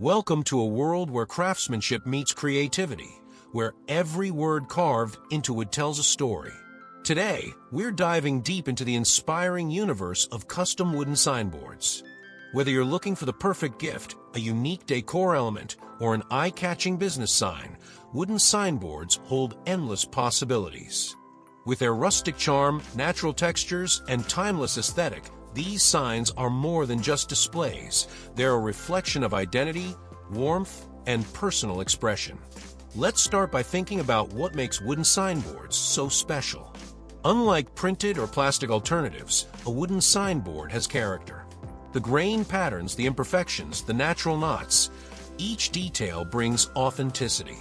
Welcome to a world where craftsmanship meets creativity, where every word carved into wood tells a story. Today, we're diving deep into the inspiring universe of custom wooden signboards. Whether you're looking for the perfect gift, a unique decor element, or an eye-catching business sign, wooden signboards hold endless possibilities. With their rustic charm, natural textures, and timeless aesthetic, these signs are more than just displays. They're a reflection of identity, warmth, and personal expression. Let's start by thinking about what makes wooden signboards so special. Unlike printed or plastic alternatives, a wooden signboard has character. The grain patterns, the imperfections, the natural knots, each detail brings authenticity.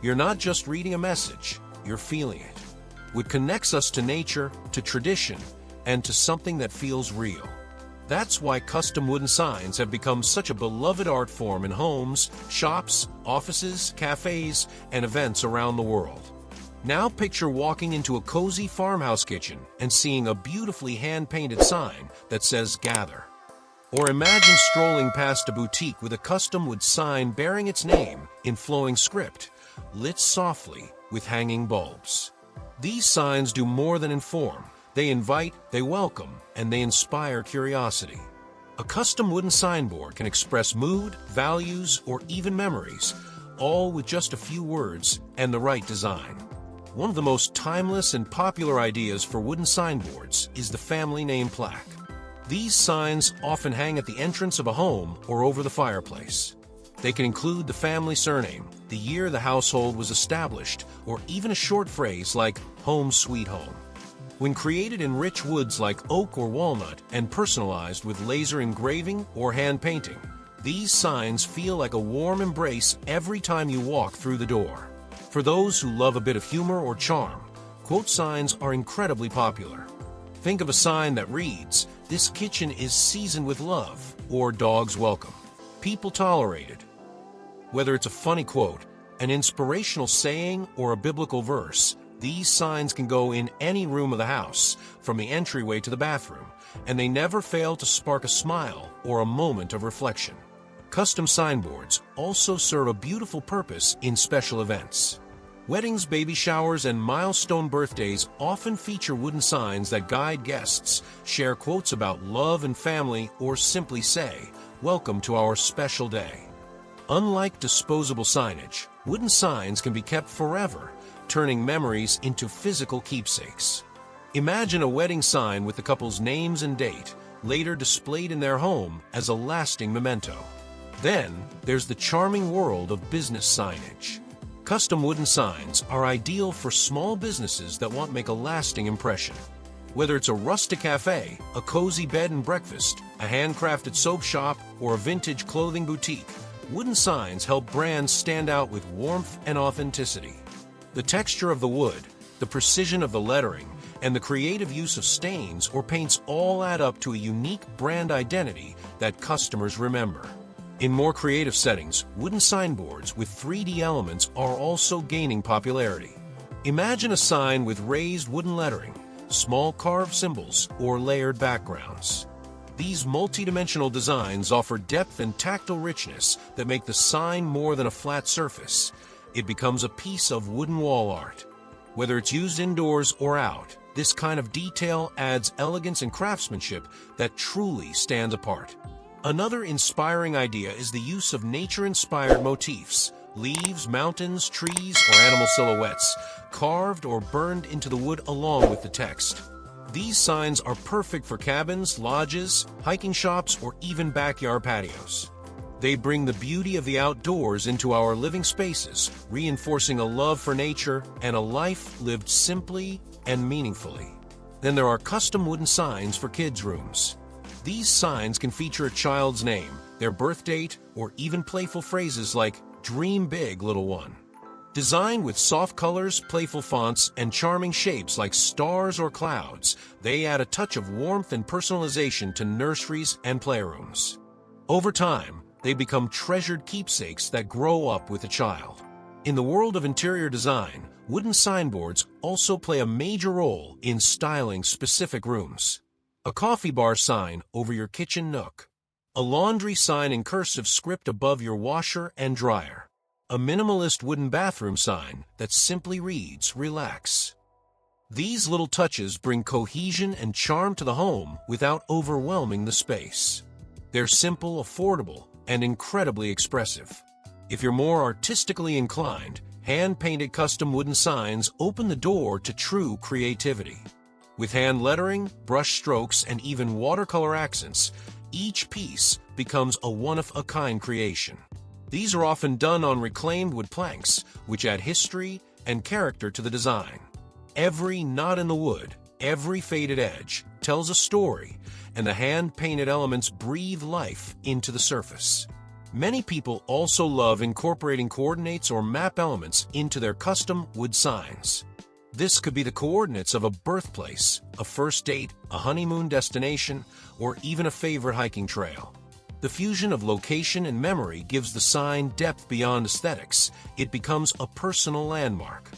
You're not just reading a message, you're feeling it. Wood connects us to nature, to tradition, and to something that feels real. That's why custom wooden signs have become such a beloved art form in homes, shops, offices, cafes, and events around the world. Now picture walking into a cozy farmhouse kitchen and seeing a beautifully hand-painted sign that says "Gather." Or imagine strolling past a boutique with a custom wood sign bearing its name in flowing script, lit softly with hanging bulbs. These signs do more than inform. They invite, they welcome, and they inspire curiosity. A custom wooden signboard can express mood, values, or even memories, all with just a few words and the right design. One of the most timeless and popular ideas for wooden signboards is the family name plaque. These signs often hang at the entrance of a home or over the fireplace. They can include the family surname, the year the household was established, or even a short phrase like "Home Sweet Home." When created in rich woods like oak or walnut and personalized with laser engraving or hand painting, these signs feel like a warm embrace every time you walk through the door. For those who love a bit of humor or charm, quote signs are incredibly popular. Think of a sign that reads, "This kitchen is seasoned with love," or "Dogs welcome. People tolerated." Whether it's a funny quote, an inspirational saying, or a biblical verse, these signs can go in any room of the house, from the entryway to the bathroom, and they never fail to spark a smile or a moment of reflection. Custom signboards also serve a beautiful purpose in special events. Weddings, baby showers, and milestone birthdays often feature wooden signs that guide guests, share quotes about love and family, or simply say, "Welcome to our special day." Unlike disposable signage, wooden signs can be kept forever, turning memories into physical keepsakes. Imagine a wedding sign with the couple's names and date, later displayed in their home as a lasting memento. Then, there's the charming world of business signage. Custom wooden signs are ideal for small businesses that want to make a lasting impression. Whether it's a rustic cafe, a cozy bed and breakfast, a handcrafted soap shop, or a vintage clothing boutique, wooden signs help brands stand out with warmth and authenticity. The texture of the wood, the precision of the lettering, and the creative use of stains or paints all add up to a unique brand identity that customers remember. In more creative settings, wooden signboards with 3D elements are also gaining popularity. Imagine a sign with raised wooden lettering, small carved symbols, or layered backgrounds. These multidimensional designs offer depth and tactile richness that make the sign more than a flat surface. It becomes a piece of wooden wall art. Whether it's used indoors or out, this kind of detail adds elegance and craftsmanship that truly stands apart. Another inspiring idea is the use of nature-inspired motifs, leaves, mountains, trees, or animal silhouettes, carved or burned into the wood along with the text. These signs are perfect for cabins, lodges, hiking shops, or even backyard patios. They bring the beauty of the outdoors into our living spaces, reinforcing a love for nature and a life lived simply and meaningfully. Then there are custom wooden signs for kids' rooms. These signs can feature a child's name, their birth date, or even playful phrases like "Dream big, little one." Designed with soft colors, playful fonts, and charming shapes like stars or clouds, they add a touch of warmth and personalization to nurseries and playrooms. Over time, they become treasured keepsakes that grow up with a child. In the world of interior design, wooden signboards also play a major role in styling specific rooms. A coffee bar sign over your kitchen nook, A laundry sign in cursive script above your washer and dryer. A minimalist wooden bathroom sign that simply reads, "Relax." These little touches bring cohesion and charm to the home without overwhelming the space. They're simple, affordable, and incredibly expressive. If you're more artistically inclined, hand-painted custom wooden signs open the door to true creativity. With hand lettering, brush strokes, and even watercolor accents, each piece becomes a one-of-a-kind creation. These are often done on reclaimed wood planks, which add history and character to the design. Every knot in the wood, every faded edge, tells a story, and the hand-painted elements breathe life into the surface. Many people also love incorporating coordinates or map elements into their custom wood signs. This could be the coordinates of a birthplace, a first date, a honeymoon destination, or even a favorite hiking trail. The fusion of location and memory gives the sign depth beyond aesthetics. It becomes a personal landmark.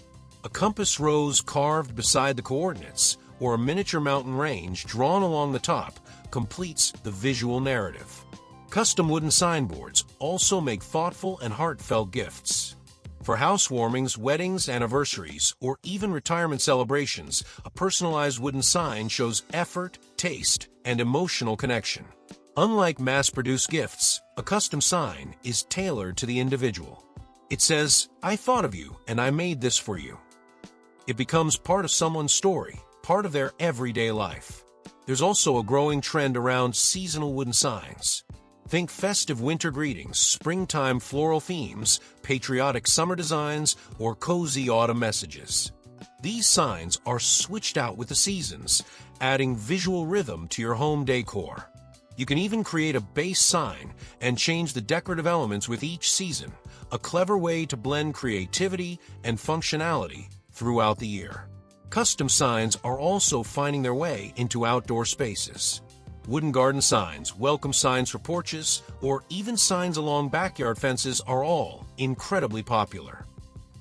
A compass rose carved beside the coordinates, or a miniature mountain range drawn along the top, completes the visual narrative. Custom wooden signboards also make thoughtful and heartfelt gifts. For housewarmings, weddings, anniversaries, or even retirement celebrations, a personalized wooden sign shows effort, taste, and emotional connection. Unlike mass-produced gifts, a custom sign is tailored to the individual. It says, "I thought of you, and I made this for you." It becomes part of someone's story, part of their everyday life. There's also a growing trend around seasonal wooden signs. Think festive winter greetings, springtime floral themes, patriotic summer designs, or cozy autumn messages. These signs are switched out with the seasons, adding visual rhythm to your home decor. You can even create a base sign and change the decorative elements with each season, a clever way to blend creativity and functionality throughout the year. Custom signs are also finding their way into outdoor spaces. Wooden garden signs, welcome signs for porches, or even signs along backyard fences are all incredibly popular.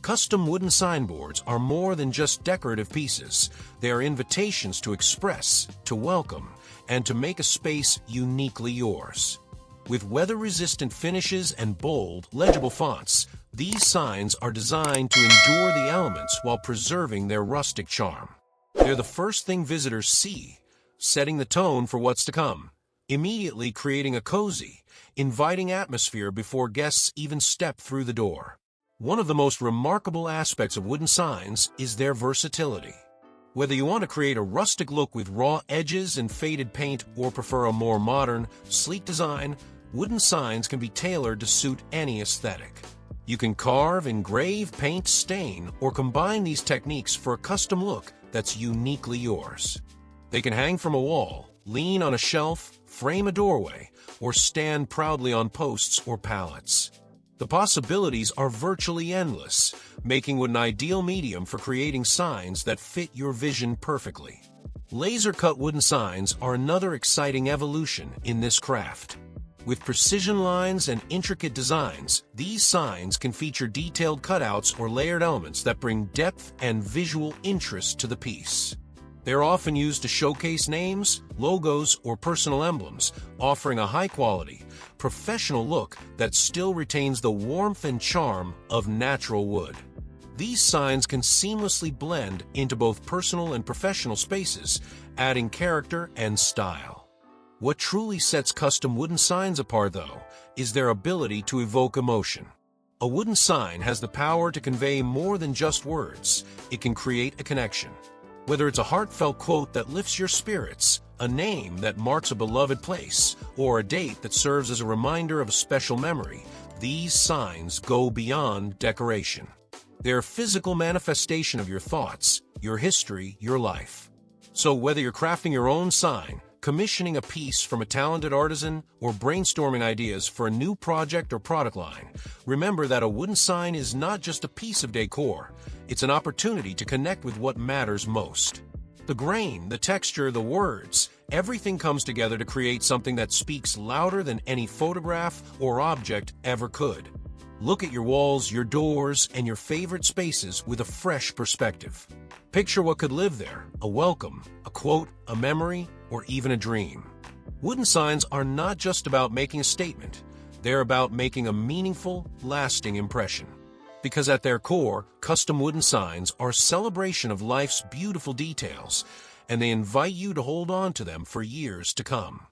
Custom wooden signboards are more than just decorative pieces. They are invitations to express, to welcome, and to make a space uniquely yours. With weather-resistant finishes and bold, legible fonts, these signs are designed to endure the elements while preserving their rustic charm. They're the first thing visitors see, setting the tone for what's to come, immediately creating a cozy, inviting atmosphere before guests even step through the door. One of the most remarkable aspects of wooden signs is their versatility. Whether you want to create a rustic look with raw edges and faded paint or prefer a more modern, sleek design, wooden signs can be tailored to suit any aesthetic. You can carve, engrave, paint, stain, or combine these techniques for a custom look that's uniquely yours. They can hang from a wall, lean on a shelf, frame a doorway, or stand proudly on posts or pallets. The possibilities are virtually endless, making wood an ideal medium for creating signs that fit your vision perfectly. Laser-cut wooden signs are another exciting evolution in this craft. With precision lines and intricate designs, these signs can feature detailed cutouts or layered elements that bring depth and visual interest to the piece. They're often used to showcase names, logos, or personal emblems, offering a high-quality, professional look that still retains the warmth and charm of natural wood. These signs can seamlessly blend into both personal and professional spaces, adding character and style. What truly sets custom wooden signs apart, though, is their ability to evoke emotion. A wooden sign has the power to convey more than just words. It can create a connection. Whether it's a heartfelt quote that lifts your spirits, a name that marks a beloved place, or a date that serves as a reminder of a special memory, these signs go beyond decoration. They're a physical manifestation of your thoughts, your history, your life. So whether you're crafting your own sign, commissioning a piece from a talented artisan, or brainstorming ideas for a new project or product line, remember that a wooden sign is not just a piece of decor. It's an opportunity to connect with what matters most. The grain, the texture, the words, everything comes together to create something that speaks louder than any photograph or object ever could. Look at your walls, your doors, and your favorite spaces with a fresh perspective. Picture what could live there: a welcome, a quote, a memory, or even a dream. Wooden signs are not just about making a statement. They're about making a meaningful, lasting impression. Because at their core, custom wooden signs are a celebration of life's beautiful details, and they invite you to hold on to them for years to come.